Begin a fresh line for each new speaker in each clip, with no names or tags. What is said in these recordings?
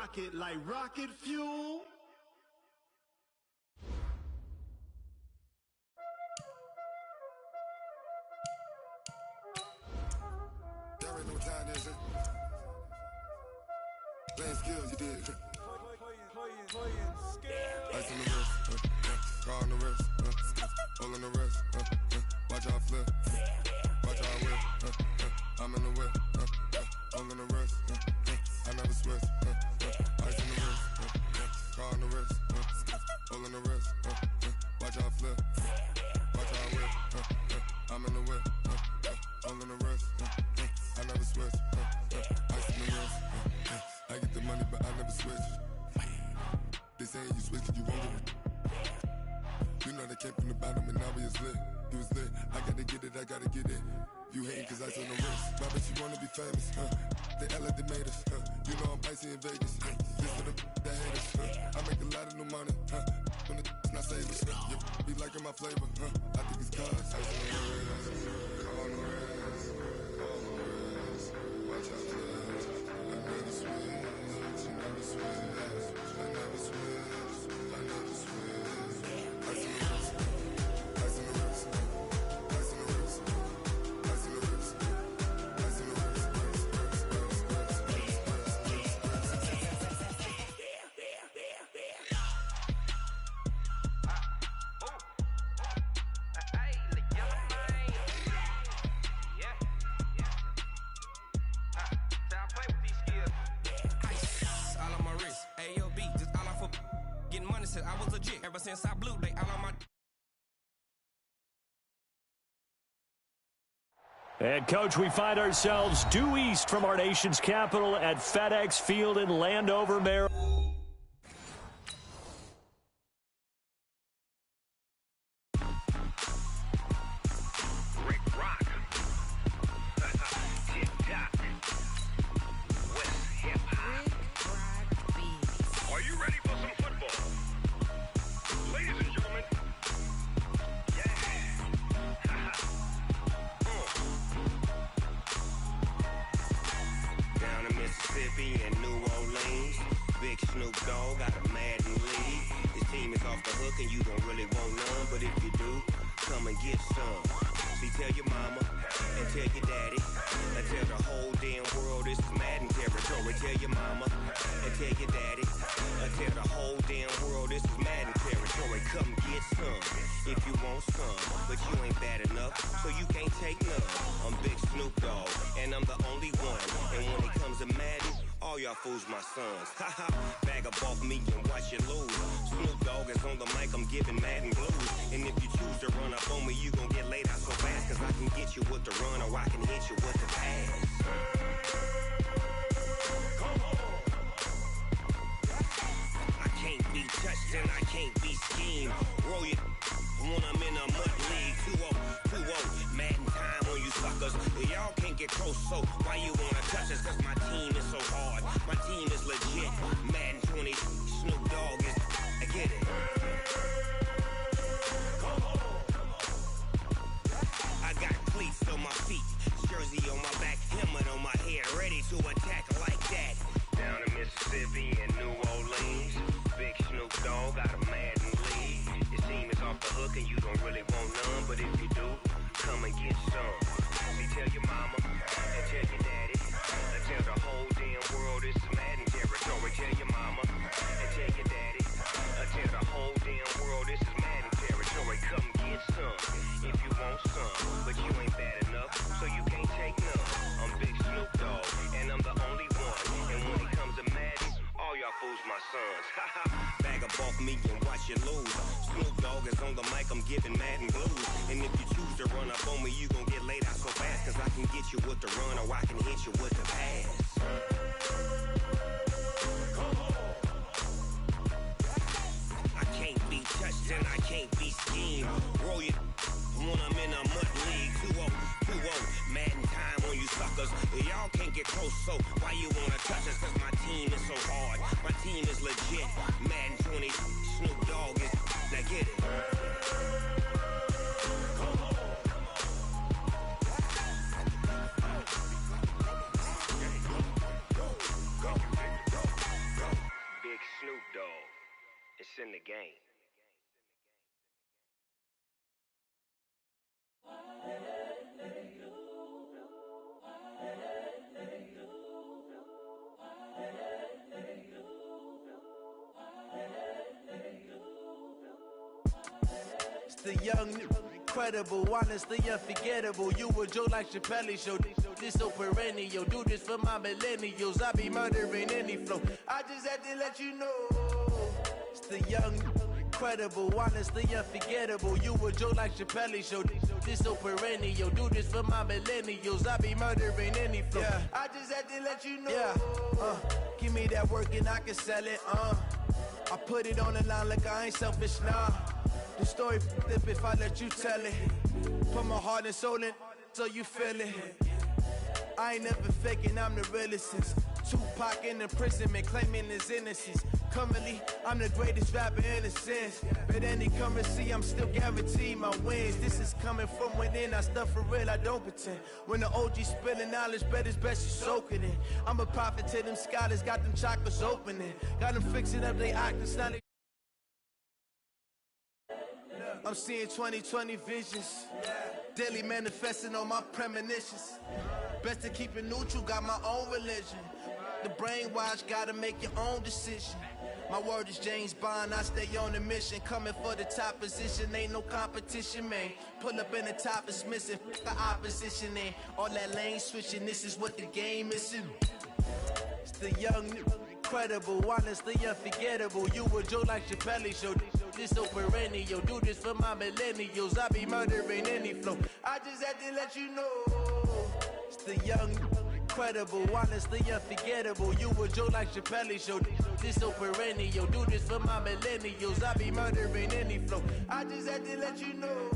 rocket like rocket fuel.
Y'all already know what time it is, huh? Playing skills, you did.
Playing skills.
Ice on the wrist, car on the wrist, hole in the wrist, watch out flip, watch out whip, I'm in the whip, hole in the wrist, I never switch, ice on the wrist, car on the wrist, hole in the wrist, watch out flip, watch out whip, I'm in the whip, hole in the wrist, I never switch, ice on the wrist, I get the money but I never switch. They saying you switch 'cause you won't get it. You know they came from the bottom and now we is lit. You was lit, I gotta get it, I gotta get it. You hating 'cause ice on the wrist. My bitch, you wanna be famous, They Ella, they made us, You know I'm icy in Vegas, This for the that hate us, I make a lot of new money, When the not savers, You be liking my flavor, I think it's cause ice on the wrist, car on the wrist, all on the wrist, watch out flex. I never switch, you never switch. I never switch, I never switch. Ice on the wrist, ice on the wrist, ice on the wrist, ice on the wrist, ice on the wrist,
I was legit ever since I blew they all on my.
And, Coach, we find ourselves due east from our nation's capital at FedEx Field in Landover, Maryland.
And New Orleans, big Snoop Dogg got a Madden lead. His team is off the hook and you don't really want none, but if you do, come and get some. See, tell your mama and tell your daddy and tell the whole damn world this is Madden territory. Tell your mama and tell your daddy and tell the whole damn world this is Madden territory. Come get some if you want some, but you ain't bad enough, so you can't take none. I'm Big Snoop Dogg and I'm the only one, and when it comes to Madden, all y'all fools my sons. Haha, bag up off me and watch you lose. Snoop Dogg is on the mic, I'm giving Madden blues. And if you choose to run up on me, you gon' get laid out so fast, 'cause I can get you with the run or I can hit you with the pass. I can't be touched and I can't be schemed. Roll you when I'm in a mud league. 2-0, Madden time on you suckers. Y'all can't get close, so why you wanna touch us? 'Cause my team is so hard, my team is legit. Madden 20, Snoop Dogg is, I get it. I got cleats on my feet, jersey on my back, helmet on my head, ready to attack like that. Down in Mississippi and New Orleans, big Snoop Dogg got a Madden lead. Your team is off the hook and you don't really want none, but if you do, come and get some. See, tell your mama and tell your daddy and tell the whole damn world this is Madden territory. Tell your mama and tell your daddy and tell the whole damn world this is Madden territory. Come get some if you want some, but you ain't bad enough, so you can't take none. I'm Big Snoop Dogg and I'm the only one, and when it comes to Madden, all y'all fools my sons. Bag up off me and watch you lose. Snoop Dogg is on the mic, I'm giving Madden blues. And if you choose to run up on me, you gon' get laid out so fast, 'cause I can get you with the run or I can hit you with the pass. I can't be touched and I can't be schemed. Roll you when I'm in a mud league. 2-0, Madden time on you suckers. Y'all can't get close, so why you wanna touch us? 'Cause my team is so hard, my team is legit. Madden 20, Snoop Dogg is, now get it. game.
It's the young, incredible, honestly unforgettable. You a Joe like Chappelle show. This so perennial. Do this for my millennials. I be murdering any flow. I just had to let you know. It's the young, incredible, honestly unforgettable. You a Joe like Chappelle show. This so perennial. Do this for my millennials. I be murdering any flow. Yeah. I just had to let you know. Yeah. Give me that work and I can sell it. I put it on the line like I ain't selfish, nah. The story flip if I let you tell it. Put my heart and soul in so you feel it. I ain't never faking, I'm the realest since Tupac in imprisonment, claiming his innocence. Currently, I'm the greatest rapper in a sense. But any currency, I'm still guaranteed my wins. This is coming from within, I stuff for real, I don't pretend. When the OG spilling knowledge, bet it's best you soak it in. I'm a prophet to them scholars, got them chakras opening. Got them fixing up they octaves, now they... I'm seeing 2020 visions, daily manifesting on my premonitions. Best to keep it neutral, got my own religion. The brainwash, gotta make your own decision. My word is James Bond, I stay on a mission. Coming for the top position, ain't no competition, man. Pull up in the top is missing, the opposition ain't. All that lane switching, this is what the game is. It's the young, incredible, honestly unforgettable. You a Joe like Chappelle show. This so perennial. Do this for my millennials. I be murdering any flow. I just had to let you know. It's the young, incredible, honestly unforgettable. You a Joe like Chappelle show. This so perennial. Do this for my millennials. I be murdering any flow. I just had to let you know.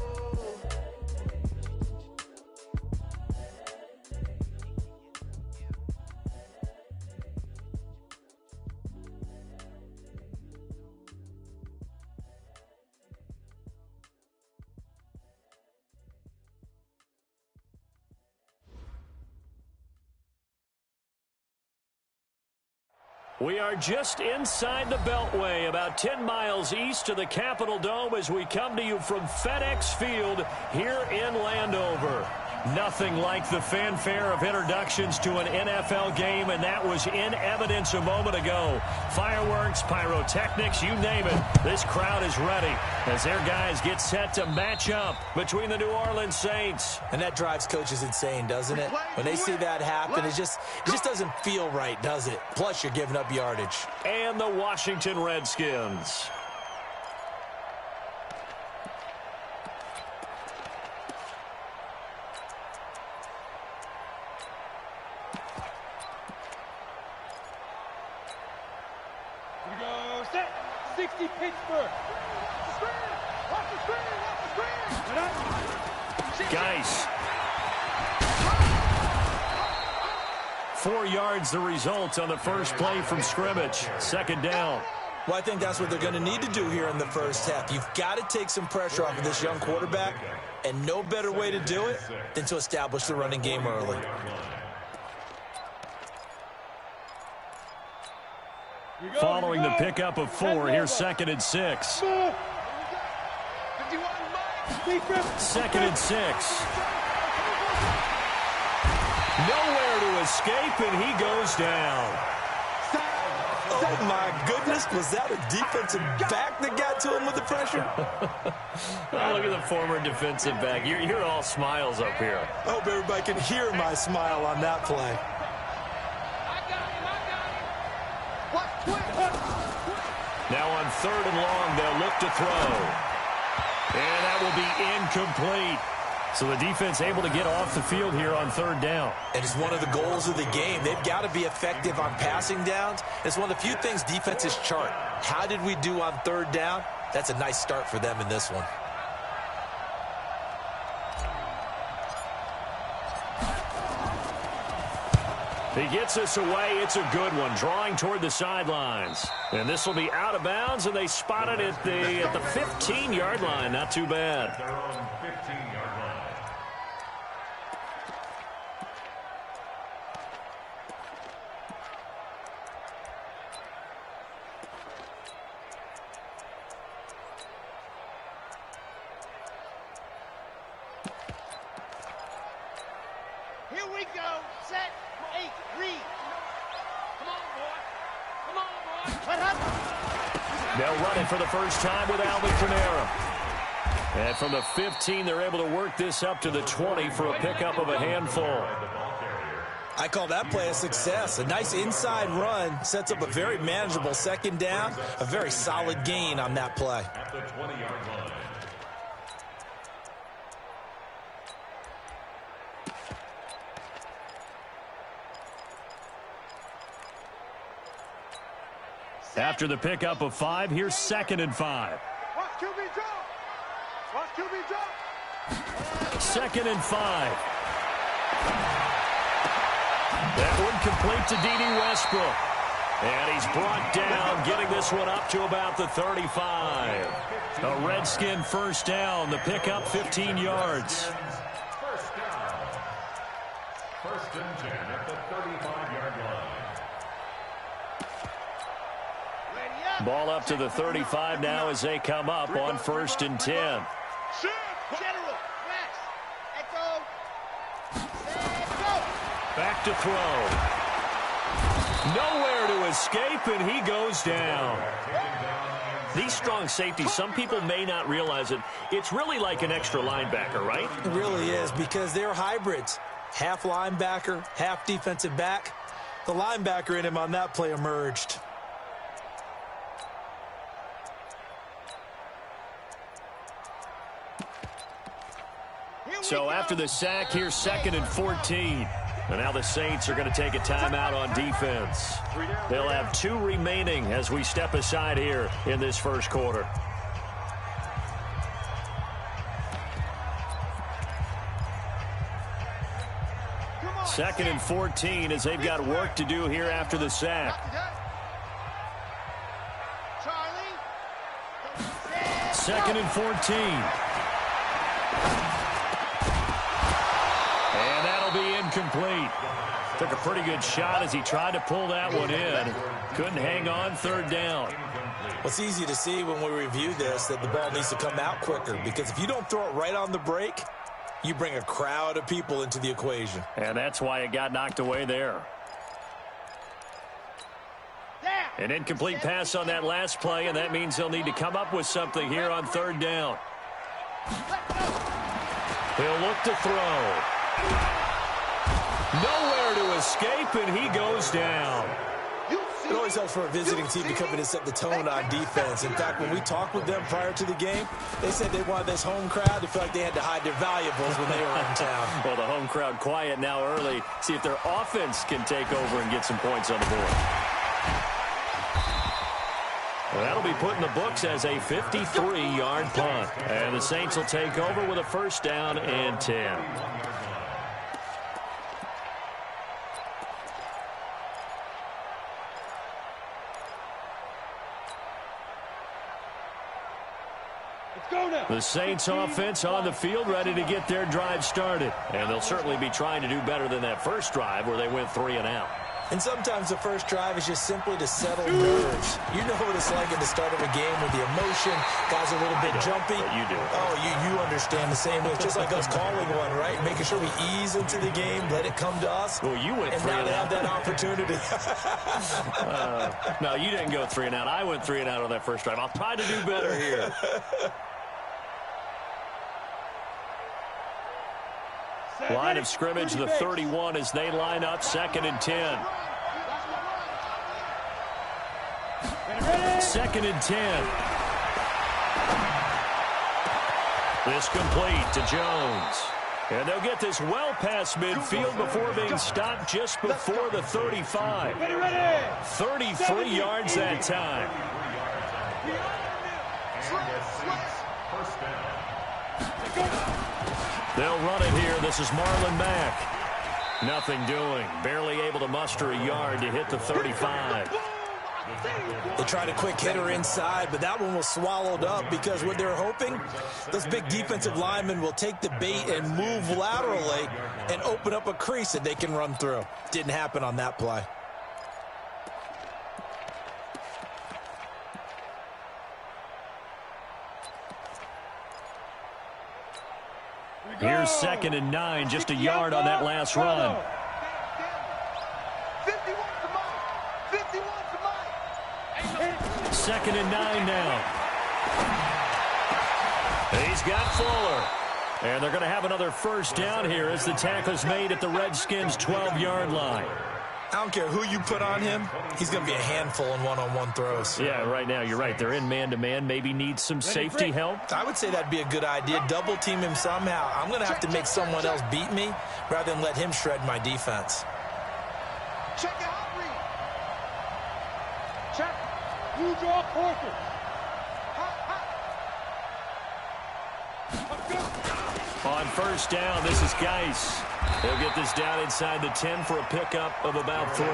We are just inside the Beltway, about 10 miles east of the Capitol Dome as we come to you from FedEx Field here in Landover. Nothing like the fanfare of introductions to an NFL game, and that was in evidence a moment ago. Fireworks, pyrotechnics, you name it. This crowd is ready as their guys get set to match up between the New Orleans Saints.
And that drives coaches insane, doesn't it? When they see that happen, it just doesn't feel right, does it? Plus, you're giving up yardage.
And the Washington Redskins.
Here we go, set, 60 Pittsburgh. Watch the screen.
Geis. 4 yards the result on the first play from scrimmage. Second down.
Well, I think that's what they're going to need to do here in the first half. You've got to take some pressure off of this young quarterback, and no better way to do it than to establish the running game early.
Following the pickup of 4, here's 2nd and 6. 2nd and 6. Nowhere to escape, and he goes down.
Oh, my goodness. Was that a defensive back that got to him with the pressure?
Oh, look at the former defensive back. You're all smiles up here.
I hope everybody can hear my smile on that play.
Now on 3rd and long, they'll look to throw. And that will be incomplete. So the defense able to get off the field here on 3rd down.
And it's one of the goals of the game. They've got to be effective on passing downs. It's one of the few things defenses chart. How did we do on 3rd down? That's a nice start for them in this one.
He gets us away. It's a good one, drawing toward the sidelines. And this will be out of bounds, and they spot it at the 15-yard line. Not too bad.
They're on 15-yard line.
Here we go. Set. 8. Read. Come on, boy. Come on, boy. What happened?
They'll run it for the first time with Alvin Kamara. And from the 15, they're able to work this up to the 20 for a pickup of a handful.
I call that play a success. A nice inside run sets up a very manageable second down. A very solid gain on that play.
At the 20-yard line.
After the pickup of 5, here's 2nd and 5.
Watch QB drop. Watch QB drop.
2nd and 5. That one complete to D.D. Westbrook. And he's brought down, getting this one up to about the 35. A Redskin first down. The pickup 15 yards.
First down. 1st and 10 at the 35-yard line.
Ball up to the 35 now as they come up on 1st and 10.
General. Max. Echo. Set. Go.
Back to throw. Nowhere to escape, and he goes down. These strong safeties, some people may not realize it. It's really like an extra linebacker, right?
It really is, because they're hybrids. Half linebacker, half defensive back. The linebacker in him on that play emerged.
So after the sack, here's 2nd and 14. And now the Saints are going to take a timeout on defense. They'll have 2 remaining as we step aside here in this first quarter. Second and 14 as they've got work to do here after the sack. 2nd and 14. And that'll be incomplete. Took a pretty good shot as he tried to pull that one in. Couldn't hang on, 3rd down.
Well, it's easy to see when we review this that the ball needs to come out quicker, because if you don't throw it right on the break, you bring a crowd of people into the equation.
And that's why it got knocked away there. An incomplete pass on that last play, and that means they'll need to come up with something here on 3rd down. He'll look to throw. Nowhere to escape, and he goes down.
It always helps for a visiting team to come in and set the tone on defense. In fact, when we talked with them prior to the game, they said they wanted this home crowd to feel like they had to hide their valuables when they were in town.
Well, the home crowd quiet now early. See if their offense can take over and get some points on the board. Well, that'll be put in the books as a 53-yard punt. And the Saints will take over with a 1st down and 10. The Saints offense on the field, ready to get their drive started. And they'll certainly be trying to do better than that first drive where they went 3 and out.
And sometimes the first drive is just simply to settle nerves. You know what it's like at the start of a game with the emotion. Guys are a little bit jumpy.
But you do.
Oh, you understand the same way. It's just like us calling one, right? Making sure we ease into the game, let it come to us.
Well, you went 3
and now they have that opportunity.
No, you didn't go 3 and out. I went 3 and out on that first drive. I'll try to do better here. Line of scrimmage, the 31 as they line up, 2nd and 10. 2nd and 10. This complete to Jones. And they'll get this well past midfield before being stopped just before the 35. 33 yards that time. They'll run it here. This is Marlon Mack. Nothing doing. Barely able to muster a yard to hit the 35.
They tried a quick hitter inside, but that one was swallowed up because what they're hoping, those big defensive linemen will take the bait and move laterally and open up a crease that they can run through. Didn't happen on that play.
Here's 2nd and 9, just a yard on that last run. 2nd and 9 now. He's got Fuller. And they're going to have another first down here as the tackle's made at the Redskins' 12-yard line.
I don't care who you put on him. He's going to be a handful in one-on-one throws.
Yeah, right now, you're right. They're in man-to-man. Maybe need some safety help.
I would say that'd be a good idea. Double-team him somehow. I'm going to have to make someone else beat me rather than let him shred my defense.
Check it out, Reed. Check. You draw Corker.
On first down, this is Geis. He'll get this down inside the 10 for a pickup of about 3.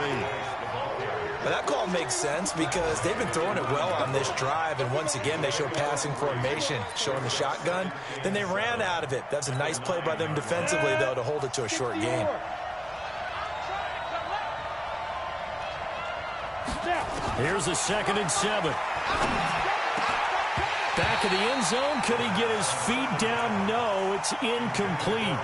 But that call makes sense because they've been throwing it well on this drive, and once again they show passing formation, showing the shotgun. Then they ran out of it. That's a nice play by them defensively, though, to hold it to a short gain.
Here's a 2nd and 7. Back of the end zone. Could he get his feet down? No, it's incomplete.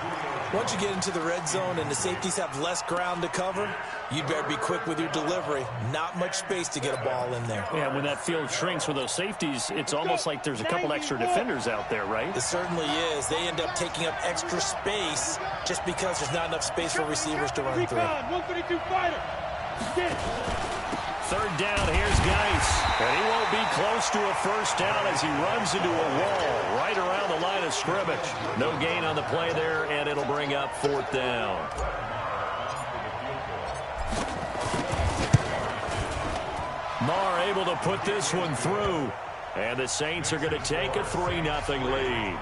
Once you get into the red zone and the safeties have less ground to cover, you'd better be quick with your delivery. Not much space to get a ball in there.
Yeah, when that field shrinks with those safeties, it's almost like there's a couple extra defenders out there, right?
It certainly is. They end up taking up extra space just because there's not enough space for receivers to run through.
132 fighter.
3rd down, here's Geis. And he won't be close to a first down as he runs into a wall right around the line of scrimmage. No gain on the play there, and it'll bring up 4th down. Marr able to put this one through. And the Saints are going to take a 3-0 lead.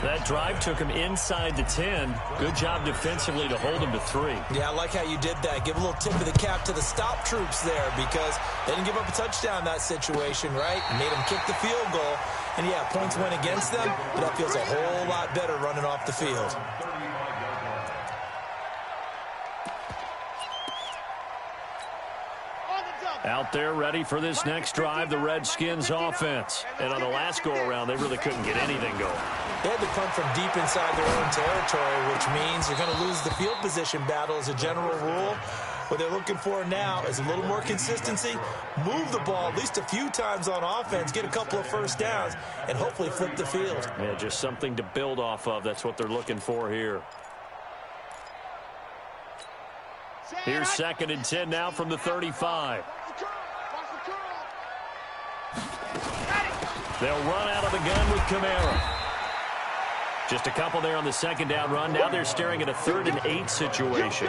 That drive took him inside the 10. Good job defensively to hold him to 3.
Yeah, I like how you did that. Give a little tip of the cap to the stop troops there because they didn't give up a touchdown in that situation, right? Made them kick the field goal. And, yeah, points went against them, but that feels a whole lot better running off the field.
Out there ready for this next drive, the Redskins offense. And on the last go-around, they really couldn't get anything going.
They had to punt from deep inside their own territory, which means you're going to lose the field position battle as a general rule. What they're looking for now is a little more consistency, move the ball at least a few times on offense, get a couple of first downs, and hopefully flip the field.
Yeah, just something to build off of. That's what they're looking for here. Here's 2nd and 10 now from the 35. They'll run out of the gun with Kml. Just a couple there on the 2nd down run. Now they're staring at a 3rd and 8 situation.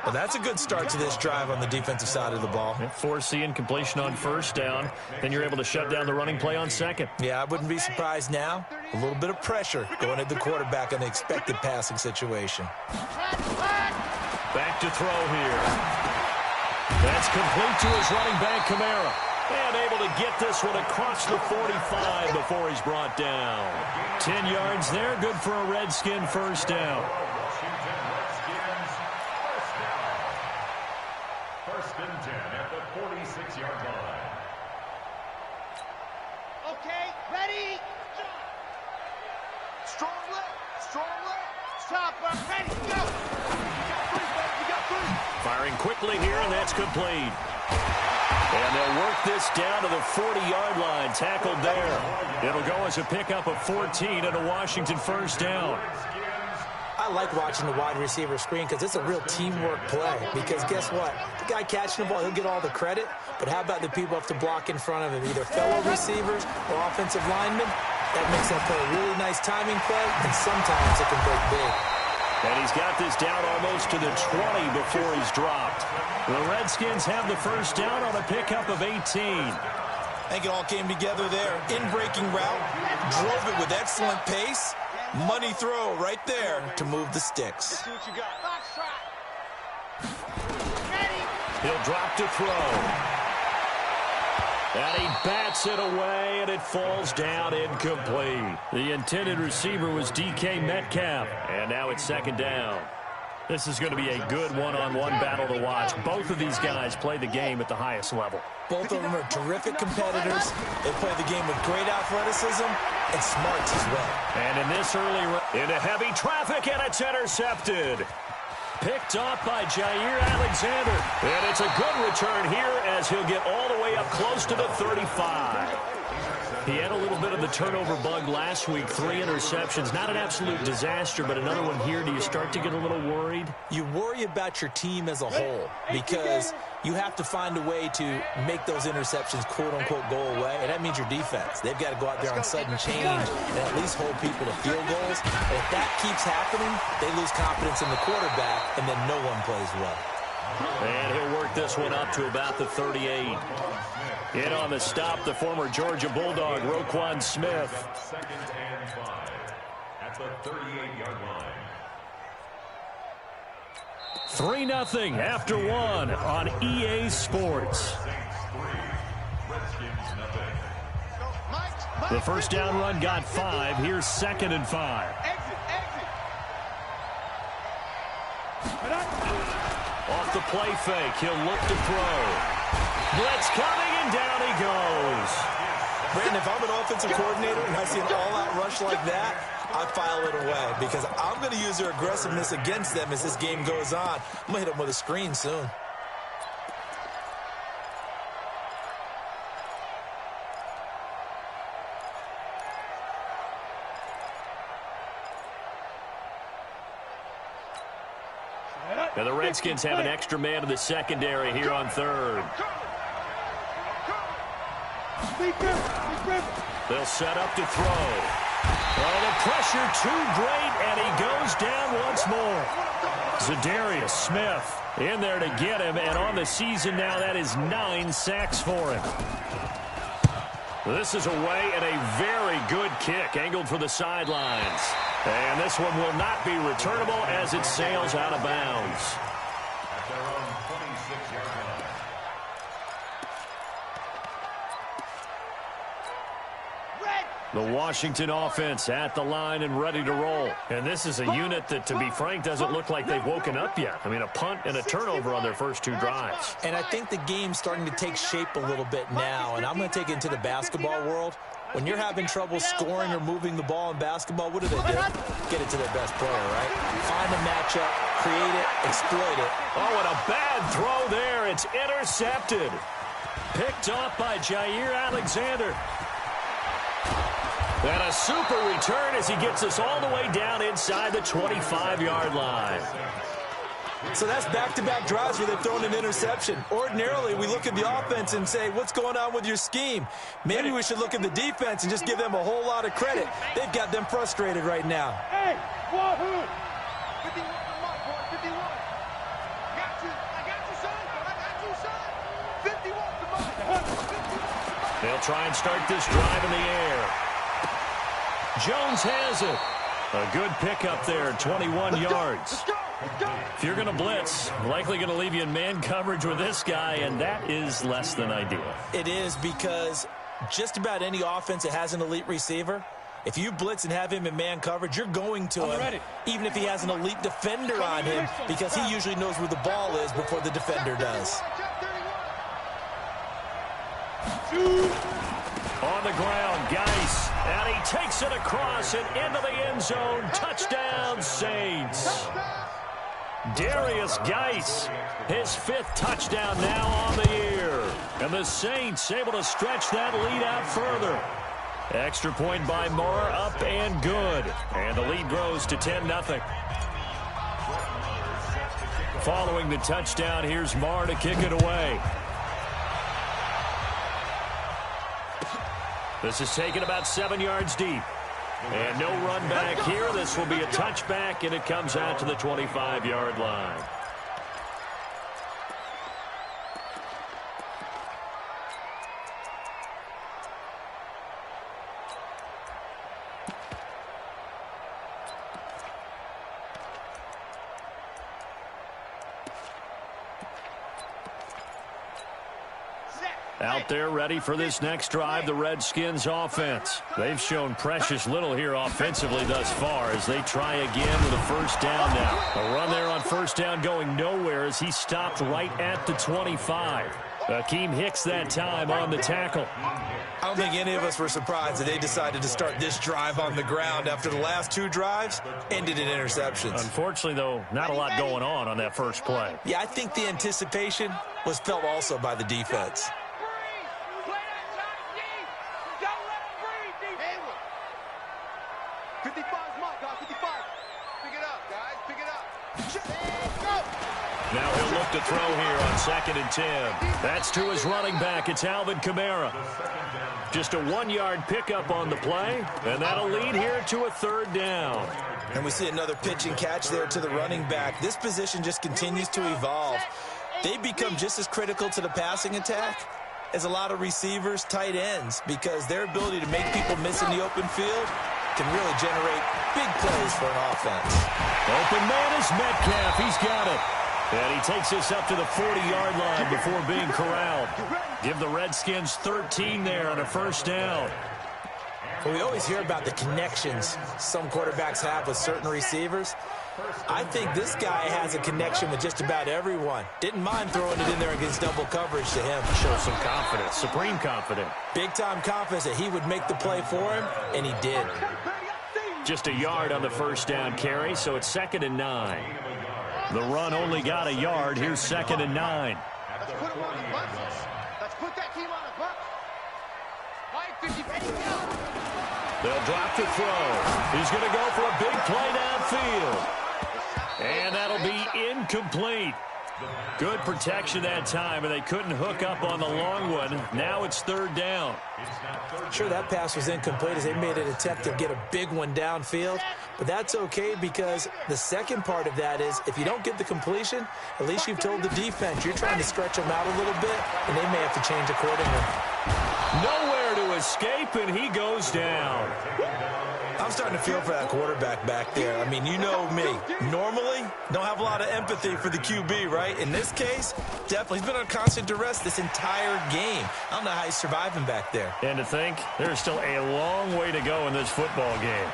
Well, that's a good start to this drive on the defensive side of the ball.
Forcing completion on first down. Then you're able to shut down the running play on 2nd.
Yeah, I wouldn't be surprised now. A little bit of pressure going at the quarterback on the expected passing situation.
Back to throw here. That's complete to his running back, Kml. And able to get this one across the 45 before he's brought down. 10 yards there, good for a Redskin first down.
First and 10 at the 46-yard line.
Okay, ready,
Strong left. Strong left.
stop, ready, go.
You got 3.
Firing quickly here, and that's complete. And they'll work this down to the 40-yard line, tackled there. It'll go as a pickup of 14 and a Washington first down.
I like watching the wide receiver screen because it's a real teamwork play. Because guess what? The guy catching the ball, he'll get all the credit. But how about the people have to block in front of him, either fellow receivers or offensive linemen? That makes that play a really nice timing play, and sometimes it can break big.
And he's got this down almost to the 20 before he's dropped. The Redskins have the first down on a pickup of 18.
I think it all came together there. In-breaking route, drove it with excellent pace. Money throw right there to move the sticks.
See what you got.
Box trot. Ready.
He'll drop to throw. And he bats it away, and it falls down incomplete. The intended receiver was DK Metcalf, and now it's 2nd down. This is going to be a good one-on-one battle to watch. Both of these guys play the game at the highest level.
Both of them are terrific competitors. They play the game with great athleticism and smarts as well.
And in this early run, into heavy traffic, and it's intercepted. Picked off by Jair Alexander. And it's a good return here as he'll get all the way up close to the 35. He had a little bit of the turnover bug last week, 3 interceptions. Not an absolute disaster, but another one here. Do you start to get a little worried?
You worry about your team as a whole because you have to find a way to make those interceptions, quote-unquote, go away, and that means your defense. They've got to go out there on sudden change and at least hold people to field goals. And if that keeps happening, they lose confidence in the quarterback, and then no one plays well.
And he'll work this one up to about the 38. In on the stop, the former Georgia Bulldog, Roquan Smith.
2nd and 5 at the 38-yard line.
3-0 after 1 on EA Sports. The first down run got 5. Here's 2nd and 5. Off the play fake, he'll look to throw. Blitz coming, and down he goes.
Brandon, if I'm an offensive coordinator and I see an all-out rush like that, I file it away because I'm going to use their aggressiveness against them as this game goes on. I'm going to hit them with a screen soon.
Now the Redskins have an extra man in the secondary here on 3rd. They'll set up to throw. Oh, the pressure too great, and he goes down once more. Za'Darius Smith in there to get him, and on the season now, that is 9 sacks for him. This is away, and a very good kick, angled for the sidelines. And this one will not be returnable as it sails out of bounds.
At their own 26-yard line.
The Washington offense at the line and ready to roll. And this is a unit that, to be frank, doesn't look like they've woken up yet. I mean, a punt and a turnover on their first 2 drives.
And I think the game's starting to take shape a little bit now, and I'm going to take it into the basketball world. When you're having trouble scoring or moving the ball in basketball, what do? Get it to their best player, right? Find a matchup, create it, exploit it.
Oh, and a bad throw there. It's intercepted. Picked off by Jair Alexander. And a super return as he gets us all the way down inside the 25-yard line.
So that's back-to-back drives where they've thrown an interception. Ordinarily, we look at the offense and say, what's going on with your scheme? Maybe we should look at the defense and just give them a whole lot of credit. They've got them frustrated right now.
Hey, Wahoo!
51, come on, boy, 51. Got you. I got you, son. I got you, son. 51, come on. 51, come on.
They'll try and start this drive in the air. Jones has it. A good pickup there, 21 yards. If you're going to blitz, likely going to leave you in man coverage with this guy, and that is less than ideal.
It is because just about any offense that has an elite receiver, if you blitz and have him in man coverage, you're going to him, even if he has an elite defender on him, because he usually knows where the ball is before the defender does.
On the ground, Geis, and he takes it across and into the end zone. Touchdown, Saints. Darius Geis, his 5th touchdown now on the year. And the Saints able to stretch that lead out further. Extra point by Moore, up and good. And the lead grows to 10-0. Following the touchdown, here's Moore to kick it away. This is taken about 7 yards deep. And no run back here. This will be a touchback, and it comes out to the 25-yard line.
Set.
Out there ready for this next drive, the Redskins offense. They've shown precious little here offensively thus far as they try again with a first down now. A run there on first down going nowhere as he stopped right at the 25. Akeem Hicks that time on the tackle.
I don't think any of us were surprised that they decided to start this drive on the ground after the last 2 drives ended in interceptions.
Unfortunately, though, not a lot going on that first play.
Yeah, I think the anticipation was felt also by the defense.
55's mine, guys. 55. Pick it up, guys. Pick it up. Go.
Now he'll look to throw here on 2nd and 10. That's to his running back. It's Alvin Kamara. Just a 1-yard pickup on the play, and that'll lead here to a 3rd down.
And we see another pitch and catch there to the running back. This position just continues to evolve. They become just as critical to the passing attack as a lot of receivers, tight ends, because their ability to make people miss in the open field can really generate big plays for an offense.
Open man is Metcalf. He's got it. And he takes us up to the 40-yard line before being corralled. Give the Redskins 13 there on a first down.
Well, we always hear about the connections some quarterbacks have with certain receivers. I think this guy has a connection with just about everyone. Didn't mind throwing it in there against double coverage to him.
Shows some confidence, supreme confidence.
Big-time confidence that he would make the play for him, and he did.
Just a yard on the first down carry, so it's 2nd and 9. The run only got a yard. Here's 2nd and 9.
Let's put him on the bus. Let's put that team on the bus. 550.
They'll drop to throw. He's going to go for a big play downfield. And that'll be incomplete. Good protection that time, and they couldn't hook up on the long one. Now it's 3rd down.
Sure, that pass was incomplete as they made an attempt to get a big one downfield. But that's okay because the second part of that is if you don't get the completion, at least you've told the defense you're trying to stretch them out a little bit, and they may have to change accordingly.
Nowhere to escape, and he goes down.
I'm starting to feel for that quarterback back there. I mean, you know me. Normally, don't have a lot of empathy for the QB, right? In this case, definitely. He's been on constant duress this entire game. I don't know how he's surviving back there.
And to think, there's still a long way to go in this football game.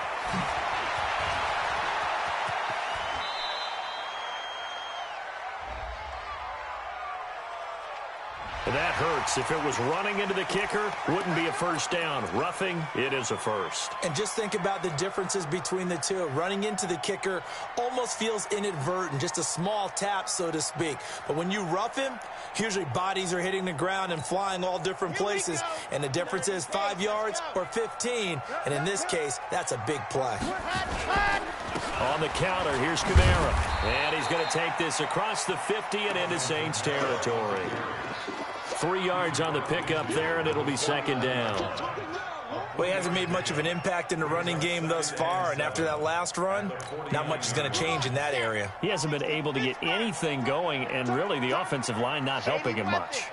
That hurts. If it was running into the kicker, wouldn't be a first down. Roughing, it is a first.
And just think about the differences between the two. Running into the kicker almost feels inadvertent, just a small tap, so to speak. But when you rough him, usually bodies are hitting the ground and flying all different places. And the difference is 5 yards or 15. And in this case, that's a big play.
On the counter, here's Kamara. And he's going to take this across the 50 and into Saints territory. 3 yards on the pickup there, and it'll be 2nd down.
Well, he hasn't made much of an impact in the running game thus far, and after that last run, not much is going to change in that area.
He hasn't been able to get anything going, and really the offensive line not helping him much.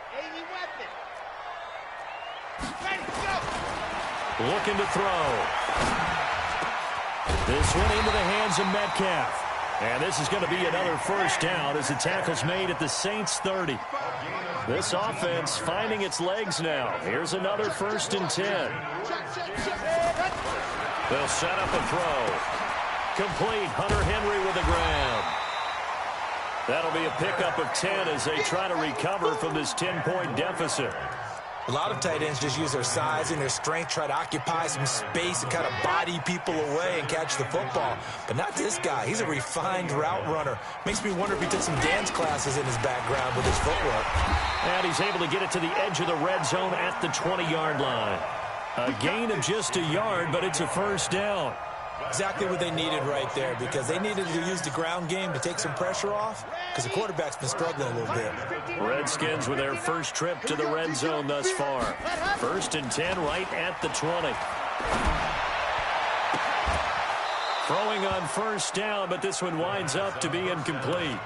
Looking to throw. This one into the hands of Metcalf. And this is going to be another first down as the tackle's made at the Saints 30. This offense finding its legs now. Here's another 1st and 10. They'll set up a throw. Complete. Hunter Henry with the grab. That'll be a pickup of 10 as they try to recover from this 10-point deficit.
A lot of tight ends just use their size and their strength, try to occupy some space and kind of body people away and catch the football. But not this guy. He's a refined route runner. Makes me wonder if he took some dance classes in his background with his footwork.
And he's able to get it to the edge of the red zone at the 20-yard line. A gain of just a yard, but it's a first down.
Exactly what they needed right there because they needed to use the ground game to take some pressure off because the quarterback's been struggling a little bit.
Redskins with their first trip to the red zone thus far. 1st and 10 right at the 20. Throwing on first down, but this one winds up to be incomplete.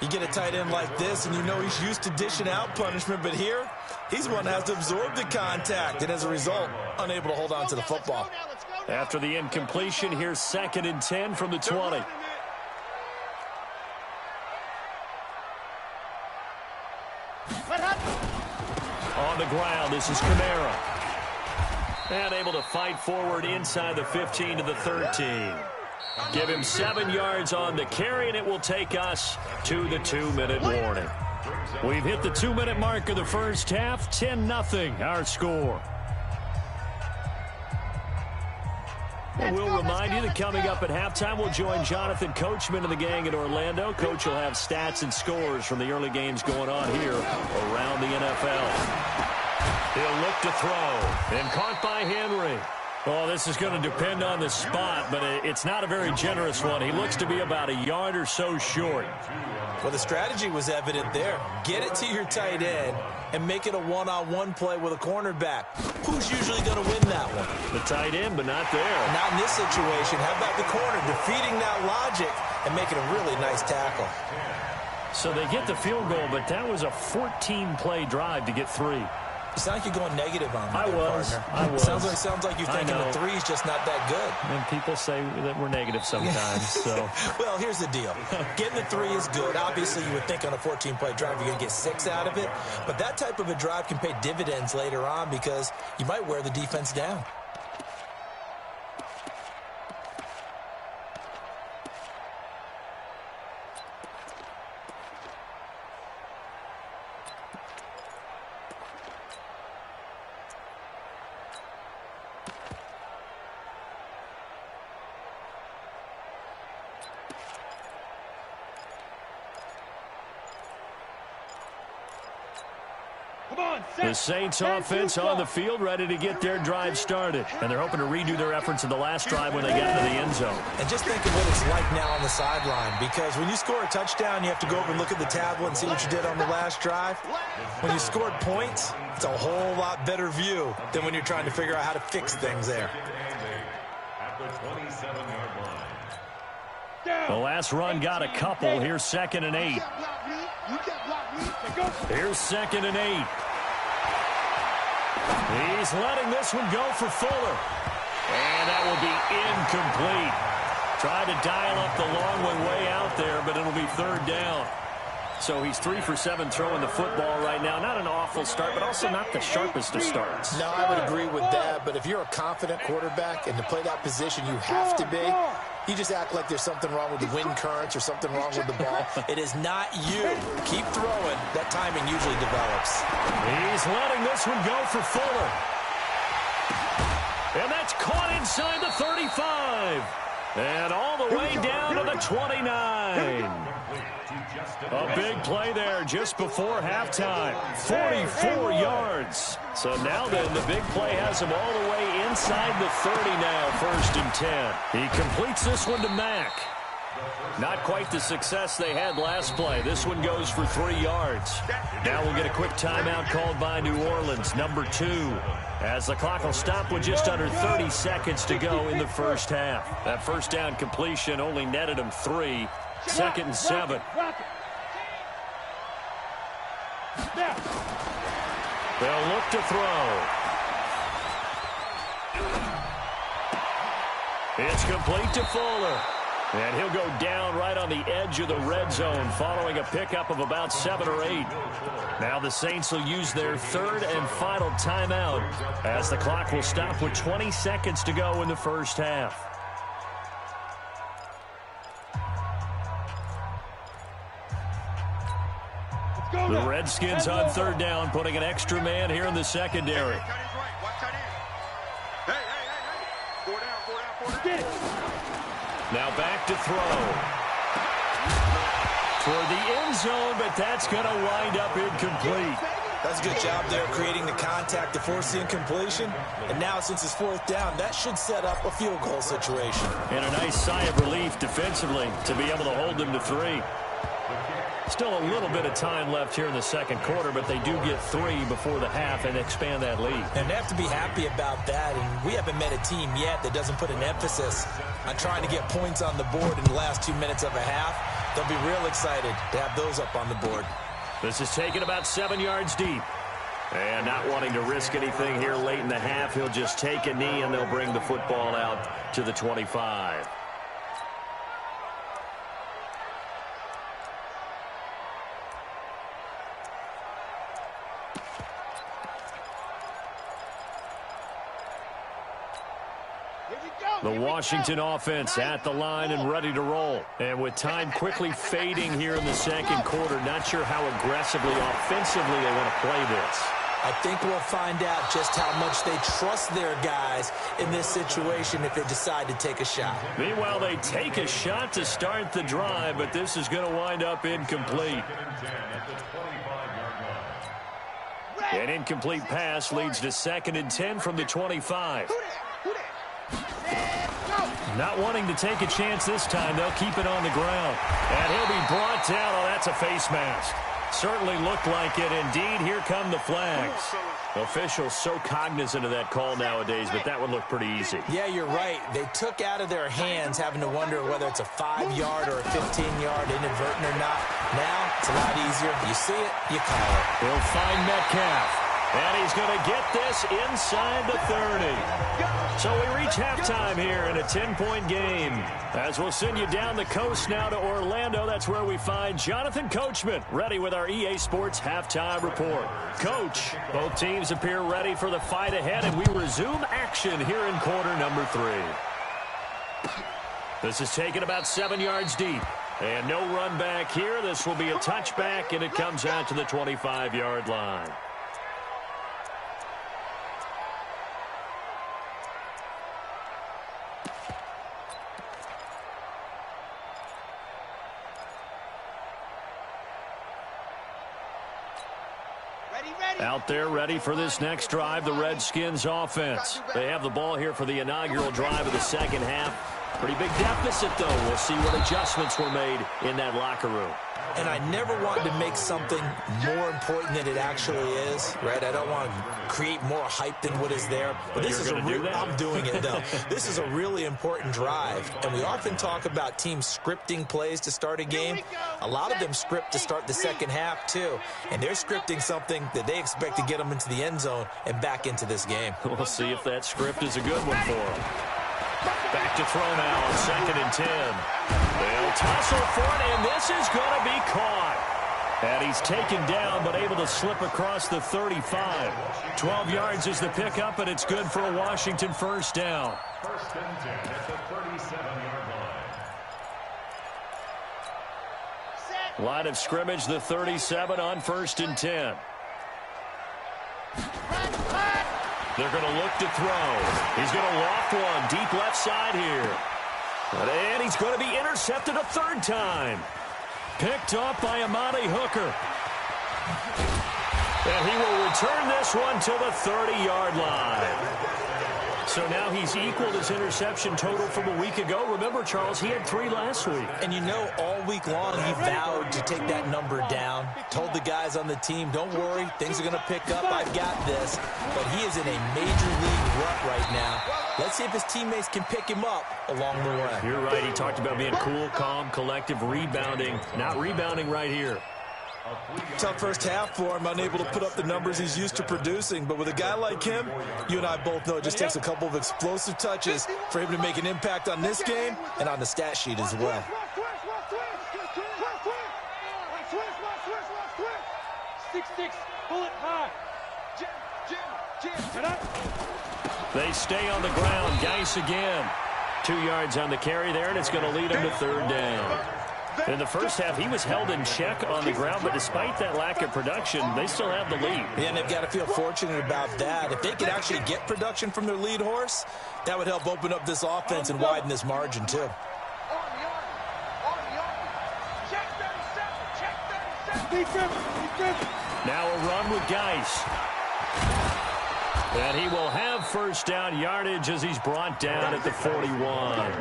You get a tight end like this and you know he's used to dishing out punishment, but here he's the one that has to absorb the contact and as a result unable to hold on to the football.
After the incompletion, here's 2nd and 10 from the 20. On the ground, this is Kamara. And able to fight forward inside the 15 to the 13. Give him 7 yards on the carry, and it will take us to the 2-minute warning. We've hit the 2-minute mark of the first half. 10-0 our score. We'll remind you that coming up at halftime, we'll join Jonathan Coachman and the gang in Orlando. Coach will have stats and scores from the early games going on here around the NFL. He'll look to throw, and caught by Henry. Oh, this is going to depend on the spot, but it's not a very generous one. He looks to be about a yard or so short.
Well, the strategy was evident there. Get it to your tight end and make it a one-on-one play with a cornerback. Who's usually going to win that one?
The tight end, but not there.
Not in this situation. How about the corner defeating that logic and making a really nice tackle?
So they get the field goal, but that was a 14-play drive to get 3.
It's not like you're going negative on me.
I was.
Sounds like you're thinking the 3's just not that good.
And people say that we're negative sometimes. So,
well, here's the deal. Getting the 3 is good. Obviously, you would think on a 14-play drive you're going to get 6 out of it. But that type of a drive can pay dividends later on because you might wear the defense down.
The Saints offense on the field, ready to get their drive started. And they're hoping to redo their efforts in the last drive when they got into the end zone.
And just think of what it's like now on the sideline, because when you score a touchdown, you have to go over and look at the tablet and see what you did on the last drive. When you scored points, it's a whole lot better view than when you're trying to figure out how to fix things there.
At the 27-yard line.
The last run got a couple. Here's 2nd and 8. Here's 2nd and 8. He's letting this one go for Fuller. And that will be incomplete. Tried to dial up the long one way out there, but it'll be 3rd down. So he's 3 for 7 throwing the football right now. Not an awful start, but also not the sharpest of starts.
No, I would agree with that. But if you're a confident quarterback and to play that position you have to be, you just act like there's something wrong with the wind currents or something wrong with the ball. It is not you. Keep throwing. That timing usually develops.
He's letting this one go for Fuller. And that's caught inside the 35. And all the way down to the 29. A big play there just before halftime. 44 yards. So now then, the big play has him all the way inside the 30 now, 1st and 10. He completes this one to Mack. Not quite the success they had last play. This one goes for 3 yards. Now we'll get a quick timeout called by New Orleans, number 2, as the clock will stop with just under 30 seconds to go in the first half. That first down completion only netted him 3. 2nd and 7. They'll look to throw. It's complete to Fuller. And he'll go down right on the edge of the red zone following a pickup of about 7 or 8. Now the Saints will use their 3rd and final timeout as the clock will stop with 20 seconds to go in the first half. The Redskins on 3rd down, putting an extra man here in the secondary. Now back to throw. For the end zone, but that's going to wind up incomplete.
That's a good job there creating the contact to force the incompletion. And now since it's 4th down, that should set up a field goal situation.
And a nice sigh of relief defensively to be able to hold them to 3. Still a little bit of time left here in the second quarter, but they do get 3 before the half and expand that lead.
And they have to be happy about that. And we haven't met a team yet that doesn't put an emphasis on trying to get points on the board in the last 2 minutes of a half. They'll be real excited to have those up on the board.
This is taken about 7 yards deep. And not wanting to risk anything here late in the half, he'll just take a knee and they'll bring the football out to the 25. The Washington offense at the line and ready to roll. And with time quickly fading here in the second quarter, not sure how aggressively, offensively they want to play this.
I think we'll find out just how much they trust their guys in this situation if they decide to take a shot.
Meanwhile, they take a shot to start the drive, but this is going to wind up incomplete. An incomplete pass leads to 2nd and 10 from the 25. Not wanting to take a chance this time, they'll keep it on the ground. And he'll be brought down. Oh, that's a face mask. Certainly looked like it. Indeed, here come the flags. Officials so cognizant of that call nowadays, but that would look pretty easy.
Yeah, you're right. They took out of their hands having to wonder whether it's a 5-yard or a 15-yard inadvertent or not. Now, it's a lot easier. You see it, you call it.
He'll find Metcalf. And he's going to get this inside the 30. So we reach halftime here in a 10-point game. As we'll send you down the coast now to Orlando, that's where we find Jonathan Coachman, ready with our EA Sports halftime report. Coach, both teams appear ready for the fight ahead, and we resume action here in quarter number 3. This is taken about 7 yards deep. And no run back here. This will be a touchback, and it comes out to the 25-yard line. Out there ready for this next drive, the Redskins offense. They have the ball here for the inaugural drive of the second half. Pretty big deficit, though. We'll see what adjustments were made in that locker room.
And I never want to make something more important than it actually is, right? I don't want to create more hype than what is there. But this is I'm doing it, though. This is a really important drive. And we often talk about teams scripting plays to start a game. A lot of them script to start the second half, too. And they're scripting something that they expect to get them into the end zone and back into this game.
We'll see if that script is a good one for them. Back to throw now on 2nd and 10. They'll tussle for it, and this is going to be caught. And he's taken down, but able to slip across the 35. 12 yards is the pickup, and it's good for a Washington first down.
1st and 10 at the 37-yard line.
Line of scrimmage, the 37 on 1st and 10. They're going to look to throw. He's going to loft one deep left side here. And he's going to be intercepted a 3rd time. Picked off by Amani Hooker. And he will return this one to the 30-yard line. So now he's equaled his interception total from a week ago. Remember, Charles, he had 3 last week.
And you know, all week long he vowed to take that number down. Told the guys on the team, don't worry, things are going to pick up. I've got this. But he is in a major league rut right now. Let's see if his teammates can pick him up along the way.
You're right. He talked about being cool, calm, collective, rebounding. Not rebounding right here.
Tough first half for him, unable to put up the numbers he's used to producing. But with a guy like him, you and I both know it just takes a couple of explosive touches for him to make an impact on this game and on the stat sheet as well.
They stay on the ground. Geis again. 2 yards on the carry there, and it's going to lead him to 3rd down. In the first half, he was held in check on the ground, but despite that lack of production, they still have the lead.
Yeah, and they've got to feel fortunate about that. If they could actually get production from their lead horse, that would help open up this offense and widen this margin, too.
Now a run with Geis. And he will have first down yardage as he's brought down at the 41.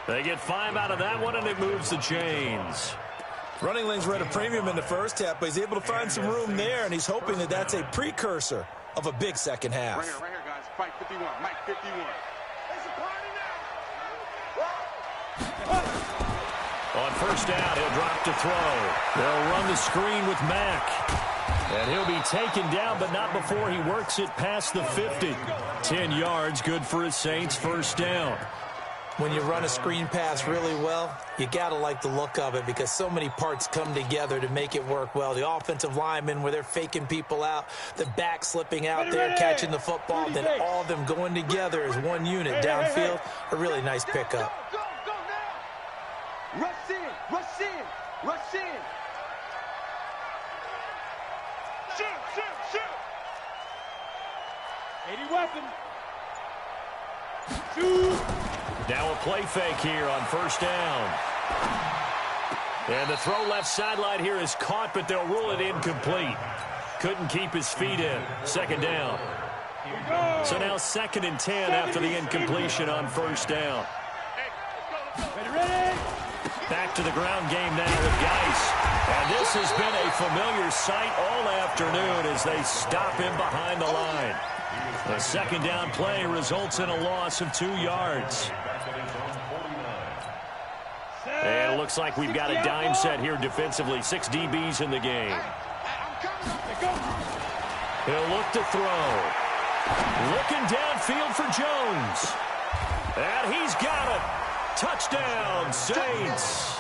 They get 5 out of that one, and it moves the chains.
Running lanes were at a premium in the first half, but he's able to find some room there, and he's hoping that that's a precursor of a big second half.
Right here, guys. Fight 51. Mike 51. It's a party now.
On first down, he'll drop to throw. They'll run the screen with Mack. And he'll be taken down, but not before he works it past the 50. 10 yards, good for his Saints first down.
When you run a screen pass really well, you got to like the look of it because so many parts come together to make it work well. The offensive linemen, where they're faking people out, the back slipping out there, catching the football, then all of them going together as one unit downfield. A really nice pickup.
Go now. Rush in, rush in, rush in. Shoot. 80 weapon. Shoot.
Now a play fake here on first down. And the throw left sideline here is caught, but they'll rule it incomplete. Couldn't keep his feet in. Second down. So now 2nd and 10 after the incompletion on first down.
Ready.
Back to the ground game now with Geis. And this has been a familiar sight all afternoon as they stop him behind the line. The second down play results in a loss of 2 yards. And it looks like we've got a dime set here defensively. 6 DBs in the game. He'll look to throw. Looking downfield for Jones. And he's got it. Touchdown, Saints.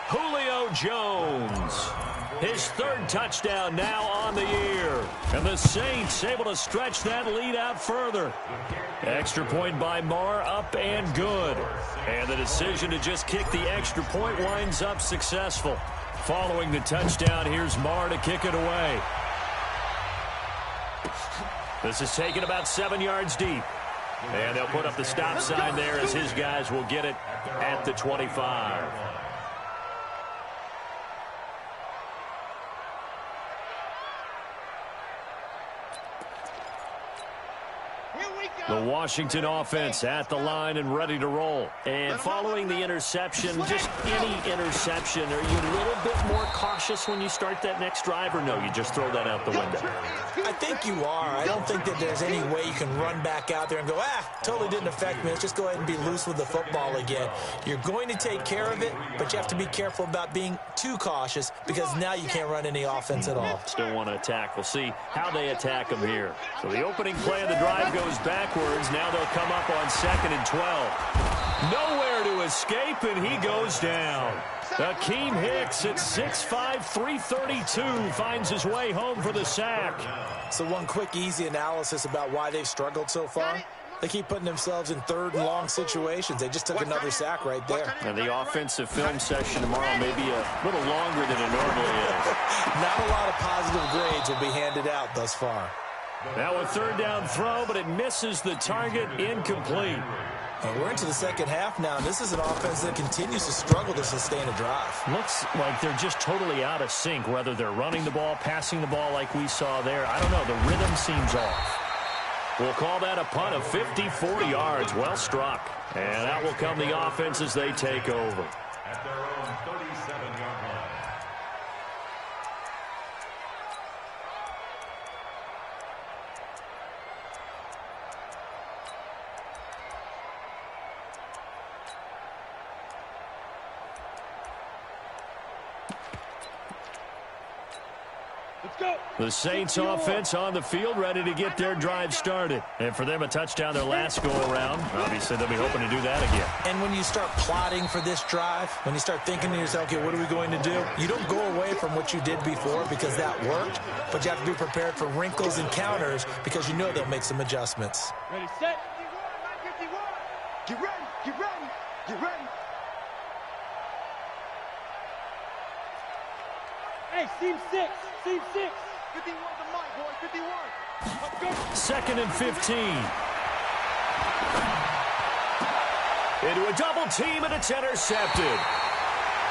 Julio Jones. His 3rd touchdown now on the year. And the Saints able to stretch that lead out further. Extra point by Marr, up and good. And the decision to just kick the extra point winds up successful. Following the touchdown, here's Marr to kick it away. This is taken about 7 yards deep. And they'll put up the stop sign there as his guys will get it at the 25. The Washington offense at the line and ready to roll. And following the interception, just any interception, are you a little bit more cautious when you start that next drive, or no, you just throw that out the window?
I think you are. I don't think that there's any way you can run back out there and go, totally didn't affect me. Let's just go ahead and be loose with the football again. You're going to take care of it, but you have to be careful about being too cautious because now you can't run any offense at all.
Still want to attack. We'll see how they attack them here. So the opening play of the drive goes backwards. Now they'll come up on 2nd and 12. Nowhere to escape, and he goes down. Akeem Hicks at 6'5", 332 finds his way home for the sack.
So one quick, easy analysis about why they've struggled so far. They keep putting themselves in 3rd and long situations. They just took another sack right there.
And the offensive film session tomorrow may be a little longer than it normally is.
Not a lot of positive grades will be handed out thus far.
Now a 3rd down throw, but it misses the target, incomplete.
And we're into the second half now, and this is an offense that continues to struggle to sustain a drive.
Looks like they're just totally out of sync, whether they're running the ball, passing the ball like we saw there. I don't know, the rhythm seems off. We'll call that a punt of 54 yards. Well struck. And out will come the offense as they take over.
At their own 37-yard line.
The Saints offense on the field, ready to get their drive started. And for them, a touchdown their last go-around. Obviously, they'll be hoping to do that again.
And when you start plotting for this drive, when you start thinking to yourself, okay, what are we going to do? You don't go away from what you did before because that worked, but you have to be prepared for wrinkles and counters because you know they'll make some adjustments.
Ready, set. 51. Get ready, get ready, get ready. Hey, seam 6, seam 6. 51 to Mike, boy, 51. Let's go.
2nd and 15. Into a double team, and it's intercepted.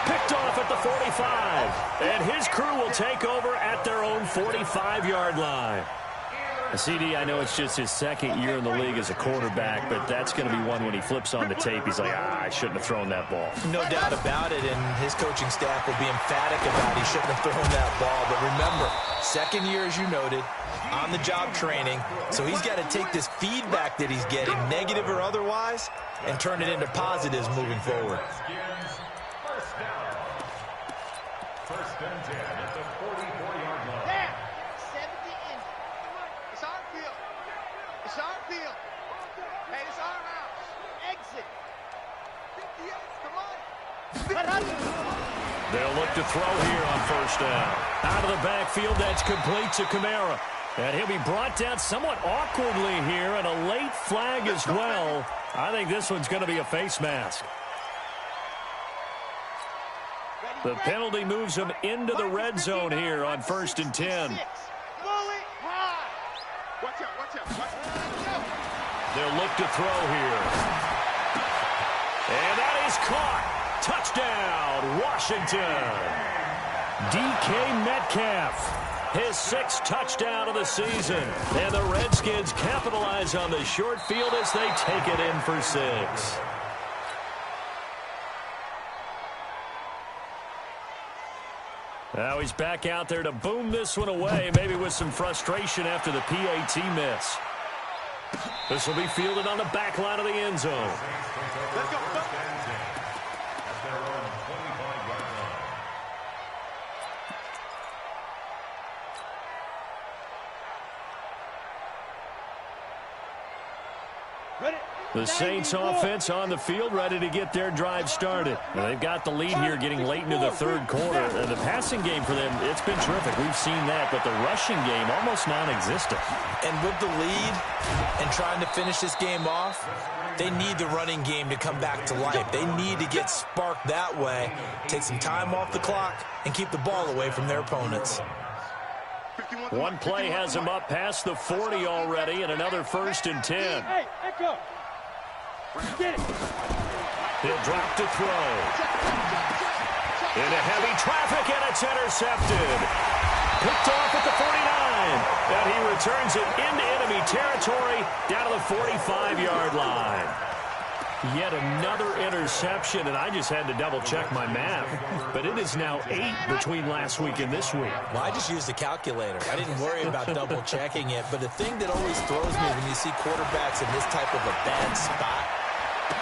Picked off at the 45. And his crew will take over at their own 45-yard line. CD, I know it's just his 2nd year in the league as a quarterback, but that's going to be one when he flips on the tape. He's like, I shouldn't have thrown that ball.
No doubt about it, and his coaching staff will be emphatic about he shouldn't have thrown that ball. But remember, 2nd year, as you noted, on-the-job training, so he's got to take this feedback that he's getting, negative or otherwise, and turn it into positives moving forward.
First down. 1st and 10 at the 44-yard line.
Down. 70 in. It's our field. It's our field. Hey, it's our house. Exit.
look to throw here on first down. Out of the backfield, that's complete to Kml. And he'll be brought down somewhat awkwardly here, and a late flag as well. I think this one's going to be a face mask. The penalty moves him into the red zone here on 1st and 10. They'll look to throw here. And that is caught. Touchdown, Washington. DK Metcalf, his 6th touchdown of the season. And the Redskins capitalize on the short field as they take it in for 6. Now he's back out there to boom this one away, maybe with some frustration after the PAT miss. This will be fielded on the back line of the end zone.
Let's go.
The Saints offense on the field, ready to get their drive started. And they've got the lead here getting late into the 3rd quarter. And the passing game for them, it's been terrific. We've seen that, but the rushing game almost non-existent.
And with the lead and trying to finish this game off, they need the running game to come back to life. They need to get sparked that way, take some time off the clock, and keep the ball away from their opponents.
One play has him up past the 40 already, and another 1st and 10.
Hey, Echo. Get it.
He'll drop to throw. Into heavy traffic, and it's intercepted. Picked off at the 49. And he returns it into enemy territory down to the 45-yard line. Yet another interception, and I just had to double-check my math. But it is now 8 between last week and this week.
Well, I just used a calculator. I didn't worry about double-checking it. But the thing that always throws me when you see quarterbacks in this type of a bad spot,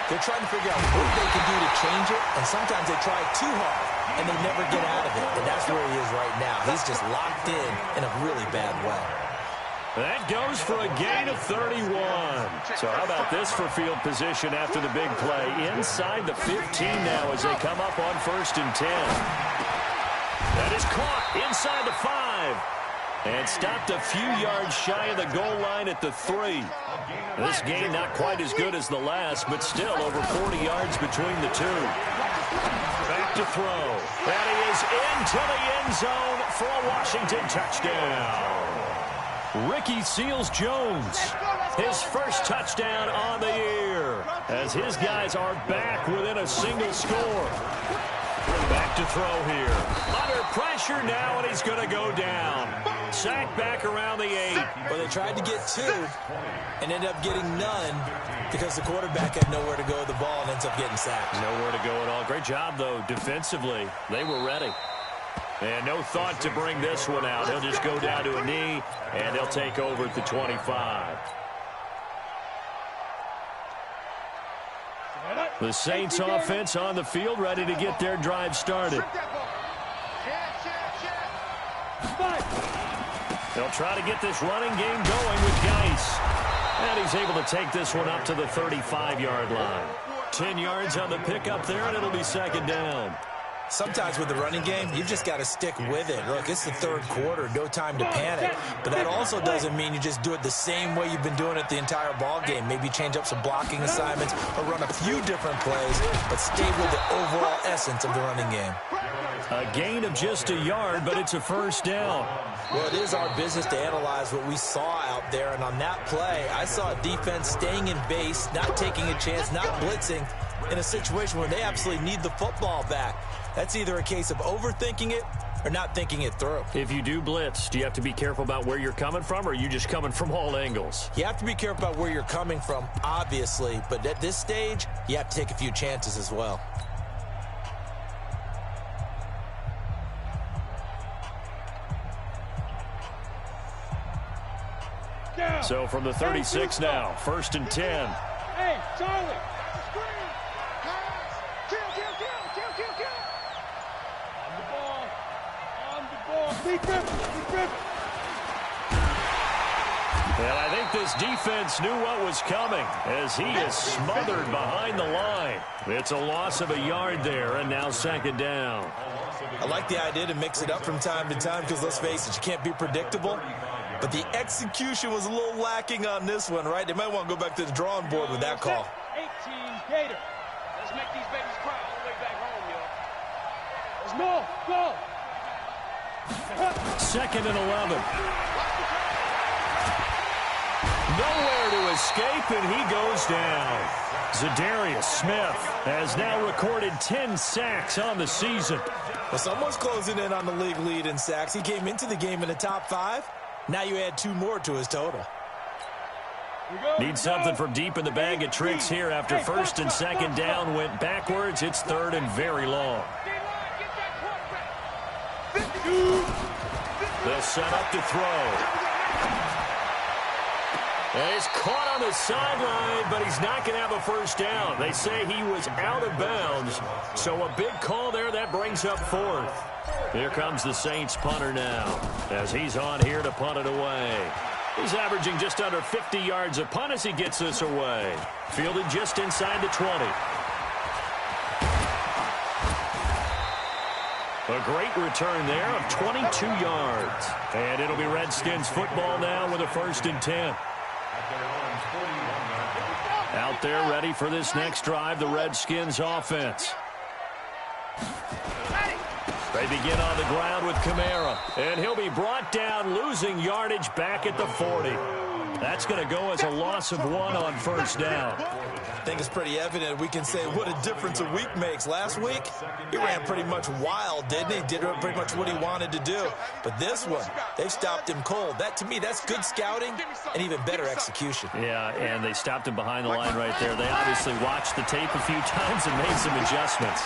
they're trying to figure out what they can do to change it, and sometimes they try too hard, and they never get out of it. And that's where he is right now. He's just locked in a really bad way.
That goes for a gain of 31. So how about this for field position after the big play? Inside the 15 now as they come up on 1st and 10. That is caught inside the 5. And stopped a few yards shy of the goal line at the 3. This game not quite as good as the last, but still over 40 yards between the two. Back to throw. And he is into the end zone for a Washington touchdown. Ricky Seals-Jones, his 1st touchdown on the year, as his guys are back within a single score. Back to throw here. Under pressure now, and he's going to go down. Sacked back around the 8.
Well, they tried to get 2 and ended up getting none because the quarterback had nowhere to go with the ball and ends up getting sacked.
Nowhere to go at all. Great job, though, defensively. They were ready. And no thought to bring this one out. He'll just go down to a knee, and they'll take over at the 25. The Saints offense on the field, ready to get their drive started. They'll try to get this running game going with Geis. And he's able to take this one up to the 35-yard line. 10 yards on the pickup there, and it'll be 2nd down.
Sometimes with the running game, you've just got to stick with it. Look, it's the 3rd quarter, no time to panic. But that also doesn't mean you just do it the same way you've been doing it the entire ball game. Maybe change up some blocking assignments or run a few different plays, but stay with the overall essence of the running game.
A gain of just a yard, but it's a 1st down.
Well, it is our business to analyze what we saw out there, and on that play, I saw a defense staying in base, not taking a chance, not blitzing, in a situation where they absolutely need the football back. That's either a case of overthinking it or not thinking it through.
If you do blitz, do you have to be careful about where you're coming from, or are you just coming from all angles?
You have to be careful about where you're coming from, obviously, but at this stage, you have to take a few chances as well.
So from the 36 now, 1st and 10.
Hey, Charlie. On the ball. Deep grip.
Well, I think this defense knew what was coming as he is smothered behind the line. It's a loss of a yard there, and now second down.
I like the idea to mix it up from time to time because, let's face it, you can't be predictable. But the execution was a little lacking on this one, right? They might want to go back to the drawing board with that call.
18 Gator. Let's make these babies cry all the way back home, y'all. Let's go.
Second and 11. Nowhere to escape, and he goes down. Zadarius Smith has now recorded 10 sacks on the season.
Well, someone's closing in on the league lead in sacks. He came into the game in the top 5. Now you add 2 more to his total.
Need something from deep in the bag of tricks here after first and second down went backwards. It's third and very long. They'll set up to throw. And he's caught on the sideline, but he's not going to have a first down. They say he was out of bounds, so a big call there. That brings up fourth. Here comes the Saints punter now as he's on here to punt it away. He's averaging just under 50 yards a punt as he gets this away. Fielded just inside the 20. A great return there of 22 yards. And it'll be Redskins football now with a first and 10. Out there ready for this next drive, the Redskins offense. They begin on the ground with Kamara, and he'll be brought down, losing yardage back at the 40. That's going to go as a loss of 1 on first down.
I think it's pretty evident. We can say what a difference a week makes. Last week, he ran pretty much wild, didn't he? Did pretty much what he wanted to do. But this one, they've stopped him cold. That, to me, that's good scouting and even better execution.
Yeah, and they stopped him behind the line right there. They obviously watched the tape a few times and made some adjustments.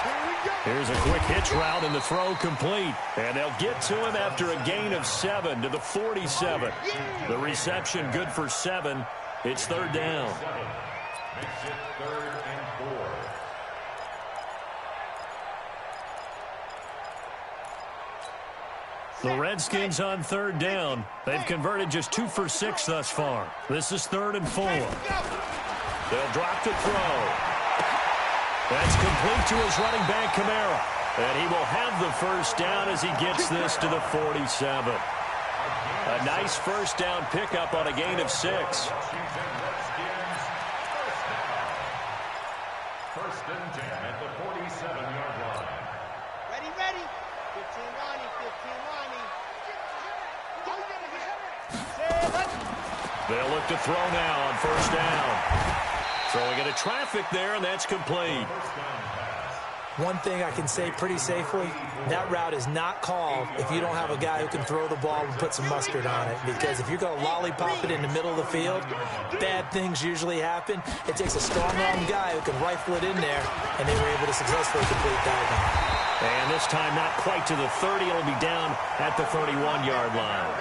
Here's a quick hitch route, and the throw complete. And they'll get to him after a gain of 7 to the 47. The reception good for 7. It's third down.
Makes it third and 4.
The Redskins on third down. They've converted just 2 for 6 thus far. This is third and 4. They'll drop the throw. That's complete to his running back, Kamara. And he will have the first down as he gets this to the 47. A nice first down pickup on a gain of 6.
First and 10 at the 47-yard line.
Ready. 15 Ronnie.
They'll look to throw now on first down. Throwing into traffic there, and that's complete.
One thing I can say pretty safely, that route is not called if you don't have a guy who can throw the ball and put some mustard on it. Because if you're going to lollipop it in the middle of the field, bad things usually happen. It takes a strong-arm guy who can rifle it in there, and they were able to successfully complete that one.
And this time not quite to the 30. It'll be down at the 31-yard line.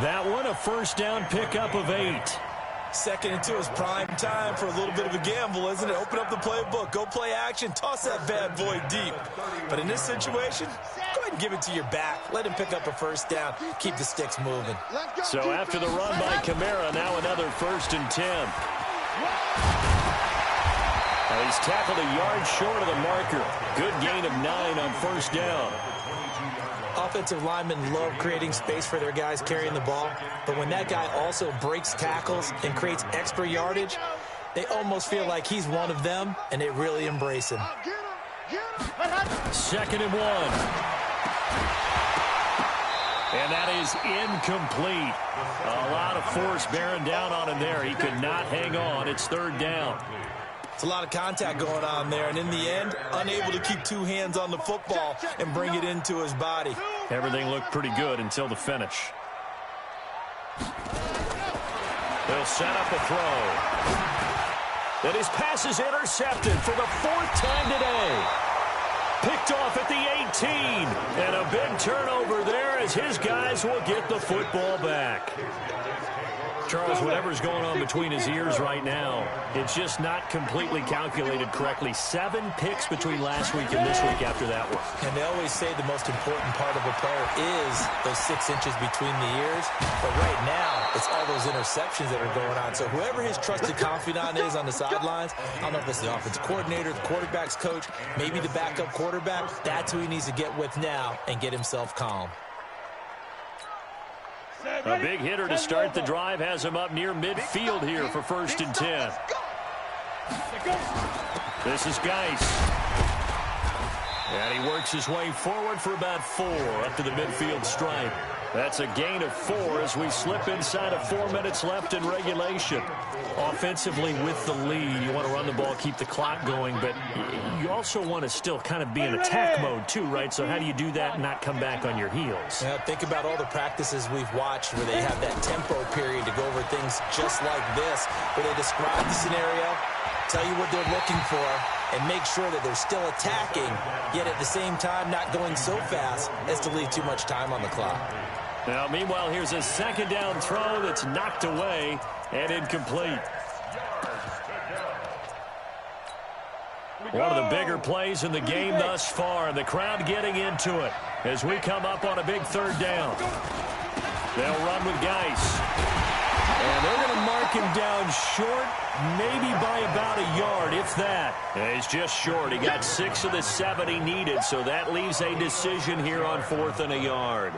That one, a first down pickup of 8.
Second and 2 is prime time for a little bit of a gamble, isn't it? Open up the playbook, go play action, toss that bad boy deep. But in this situation, go ahead and give it to your back. Let him pick up a first down. Keep the sticks moving.
So after the run by Kamara, now another first and 10. He's tackled a yard short of the marker. Good gain of 9 on first down.
Offensive linemen love creating space for their guys carrying the ball, but when that guy also breaks tackles and creates extra yardage, they almost feel like he's one of them, and they really embrace him.
Second and 1. And that is incomplete. A lot of force bearing down on him there. He could not hang on. It's third down.
It's a lot of contact going on there, and in the end, unable to keep 2 hands on the football and bring it into his body.
Everything looked pretty good until the finish. They'll set up a throw. And his pass is intercepted for the 4th time today. picked off at the 18. And a big turnover there as his guys will get the football back. Charles, whatever's going on between his ears right now, it's just not completely calculated correctly. 7 picks between last week and this week after that one.
And they always say the most important part of a player is those 6 inches between the ears. But right now, it's all those interceptions that are going on. So whoever his trusted confidant is on the sidelines, I don't know if it's the offensive coordinator, the quarterback's coach, maybe the backup quarterback, that's who he needs to get with now and get himself calm.
A big hitter to start the drive has him up near midfield here for 1st and 10. This is Geis. And he works his way forward for about 4 up to the midfield stripe. That's a gain of 4 as we slip inside of 4 minutes left in regulation. Offensively with the lead, you want to run the ball, keep the clock going, but you also want to still kind of be in attack mode too, right? So how do you do that and not come back on your heels?
Yeah, think about all the practices we've watched where they have that tempo period to go over things just like this, where they describe the scenario, tell you what they're looking for, and make sure that they're still attacking, yet at the same time not going so fast as to leave too much time on the clock.
Now, meanwhile, here's a 2nd down throw that's knocked away and incomplete. One of the bigger plays in the game thus far, and the crowd getting into it as we come up on a big 3rd down. They'll run with Geis. And they're going to mark him down short, maybe by about a yard, if that. And he's just short. He got 6 of the 7 he needed, so that leaves a decision here on 4th and a yard.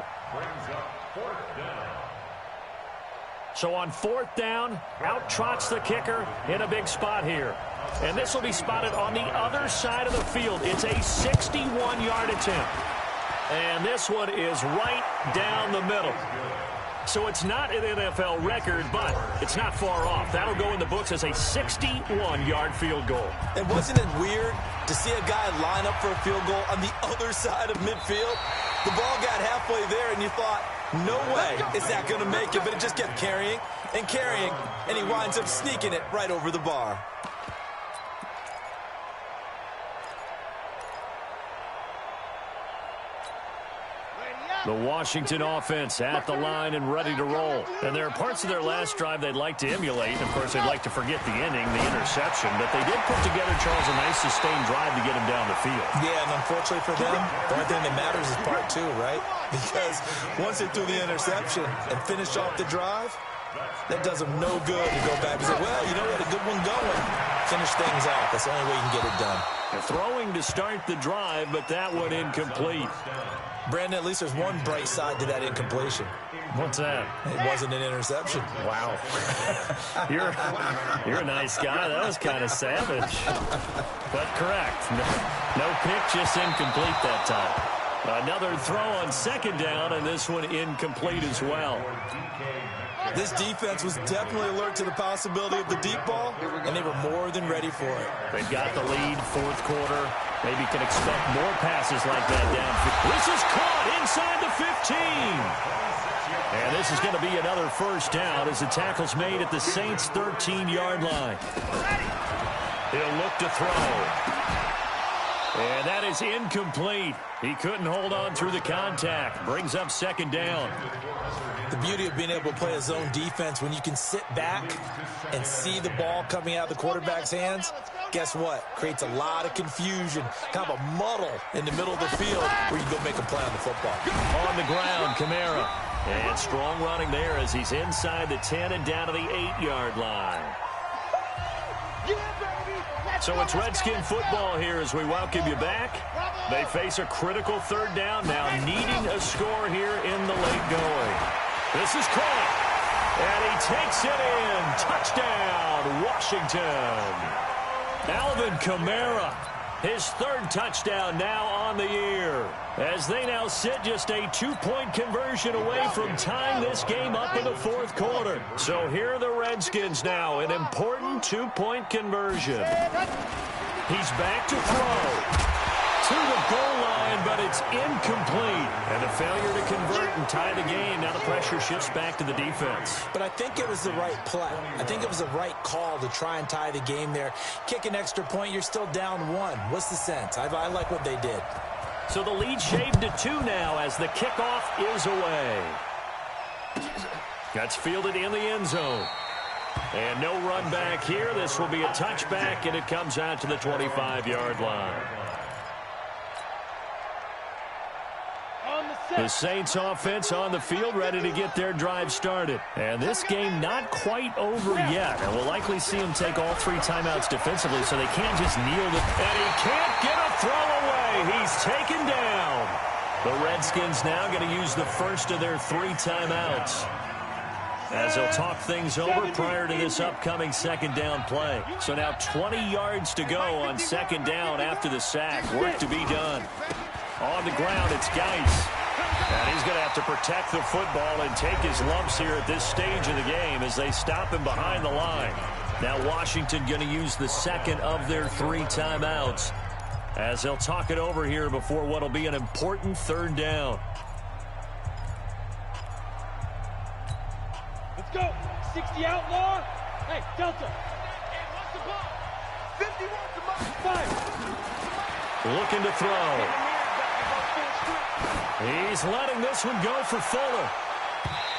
So on 4th down, out trots the kicker in a big spot here. And this will be spotted on the other side of the field. It's a 61-yard attempt. And this one is right down the middle. So it's not an NFL record, but it's not far off. That'll go in the books as a 61-yard field goal.
And wasn't it weird to see a guy line up for a field goal on the other side of midfield? The ball got halfway there, and you thought, no way is that going to make it, but it just kept carrying and carrying, and he winds up sneaking it right over the bar.
The Washington offense at the line and ready to roll. And there are parts of their last drive they'd like to emulate. Of course, they'd like to forget the ending, the interception. But they did put together, Charles, a nice sustained drive to get him down the field.
Yeah, and unfortunately for them, the only thing that matters is part 2, right? Because once they threw the interception and finished off the drive, that does them no good to go back and say, well, you know, we had a good one going. Finish things off. That's the only way you can get it done.
Throwing to start the drive, but that one incomplete.
Brandon, at least there's one bright side to that incompletion.
What's that?
It wasn't an interception.
Wow. You're a nice guy. That was kind of savage. But correct. No pick, just incomplete that time. Another throw on 2nd down, and this one incomplete as well.
This defense was definitely alert to the possibility of the deep ball, and they were more than ready for it.
They've got the lead, 4th quarter. Maybe can expect more passes like that downfield. This is caught inside the 15. And this is going to be another 1st down as the tackle's made at the Saints' 13-yard line. He'll look to throw. And that is incomplete. He couldn't hold on through the contact. Brings up 2nd down.
The beauty of being able to play a zone defense, when you can sit back and see the ball coming out of the quarterback's hands, guess what? Creates a lot of confusion, kind of a muddle in the middle of the field where you go make a play on the football.
On the ground, Kml. And strong running there as he's inside the 10 and down to the 8-yard line. So it's Redskin football here as we welcome you back. They face a critical 3rd down now, needing a score here in the late going. This is caught, and he takes it in. Touchdown, Washington. Alvin Kamara, his 3rd touchdown now on the year, as they now sit just a 2-point conversion away from tying this game up in the 4th quarter. So here are the Redskins now, an important 2-point conversion. He's back to throw. to the goal line, but it's incomplete. And a failure to convert and tie the game. Now the pressure shifts back to the defense.
But I think it was the right play. I think it was the right call to try and tie the game there. Kick an extra point, you're still down 1. What's the sense? I like what they did.
So the lead shaved to 2 now as the kickoff is away. That's fielded in the end zone. And no run back here. This will be a touchback, and it comes out to the 25-yard line. The Saints offense on the field ready to get their drive started. And this game not quite over yet. And we'll likely see them take all 3 timeouts defensively, so they can't just kneel. And he can't get a throw away. He's taken down. The Redskins now going to use the first of their 3 timeouts, as they'll talk things over prior to this upcoming second down play. So now 20 yards to go on second down after the sack. Work to be done. On the ground, it's Geis. And he's going to have to protect the football and take his lumps here at this stage of the game as they stop him behind the line. Now Washington going to use the second of their 3 timeouts, as they'll talk it over here before what will be an important third down.
Let's go. 60 outlaw. Hey, Delta. What's the ball? 51 to my 5.
Looking to throw. He's letting this one go for Fuller.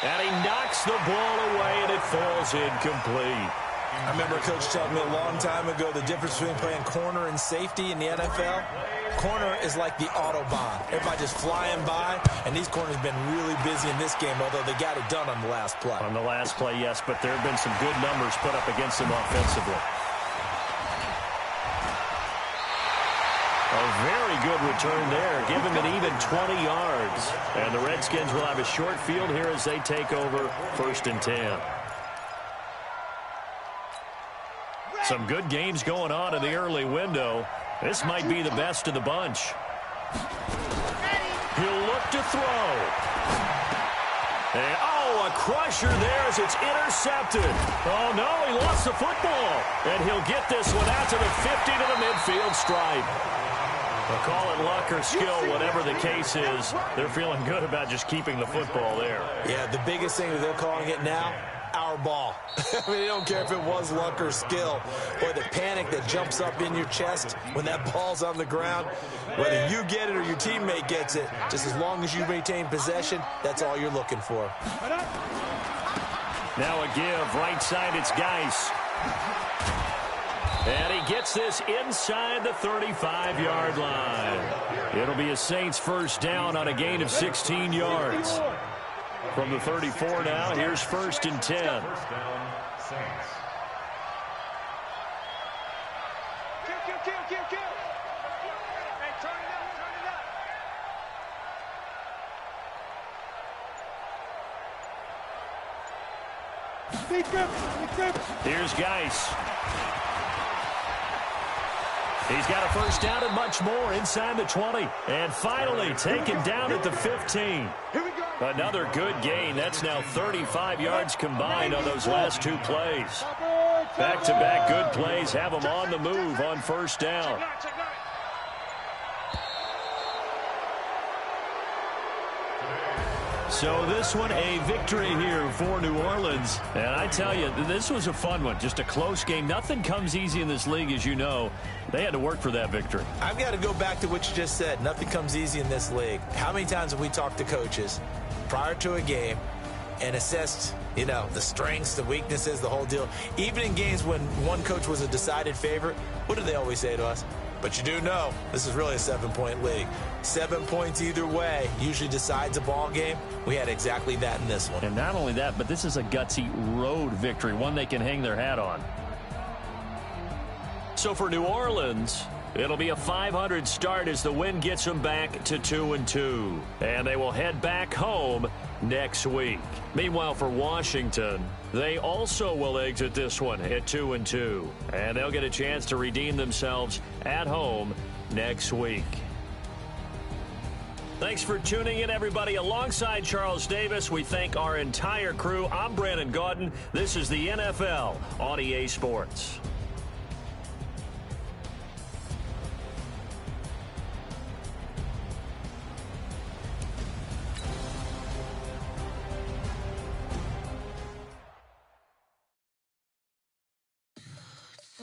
And he knocks the ball away, and it falls incomplete.
I remember Coach telling me a long time ago the difference between playing corner and safety in the NFL. Corner is like the Autobahn. Everybody just flying by, and these corners have been really busy in this game, although they got it done on the last play.
On the last play, yes, but there have been some good numbers put up against them offensively. A very good return there. Give him an even 20 yards. And the Redskins will have a short field here as they take over 1st and 10. Some good games going on in the early window. This might be the best of the bunch. He'll look to throw. And, a crusher there as it's intercepted. Oh, no, he lost the football. And he'll get this one out to the 50 to the midfield stripe. They'll call it luck or skill, whatever the case is. They're feeling good about just keeping the football there.
Yeah, the biggest thing that they're calling it now, our ball. I mean, they don't care if it was luck or skill. Boy, the panic that jumps up in your chest when that ball's on the ground, whether you get it or your teammate gets it, just as long as you maintain possession, that's all you're looking for.
Now a give. Right side, it's Geis. And he gets this inside the 35-yard line. It'll be a Saints first down on a gain of 16 yards. From the 34 now, here's 1st and 10.
First down, Saints.
Kill. Hey, turn it up. Big grip.
Here's Geis. He's got a first down and much more inside the 20. And finally taken down at the 15. Another good gain. That's now 35 yards combined on those last 2 plays. Back-to-back good plays have them on the move on first down. So this one, a victory here for New Orleans. And I tell you, this was a fun one. Just a close game. Nothing comes easy in this league, as you know. They had to work for that victory.
I've got to go back to what you just said. Nothing comes easy in this league. How many times have we talked to coaches prior to a game and assessed, the strengths, the weaknesses, the whole deal? Even in games when one coach was a decided favorite, what do they always say to us? But you do know this is really a 7-point league. 7 points either way usually decides a ball game. We had exactly that in this one.
And not only that, but this is a gutsy road victory, one they can hang their hat on. So for New Orleans, it'll be a 500 start as the win gets them back to 2-2. And they will head back home next week. Meanwhile, for Washington, they also will exit this one at 2-2. And they'll get a chance to redeem themselves at home next week. Thanks for tuning in, everybody. Alongside Charles Davis, we thank our entire crew. I'm Brandon Gaudin. This is the NFL on EA Sports.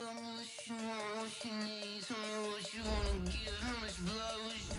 Tell me what you want, what you need. Tell me what you wanna give. How much blood would you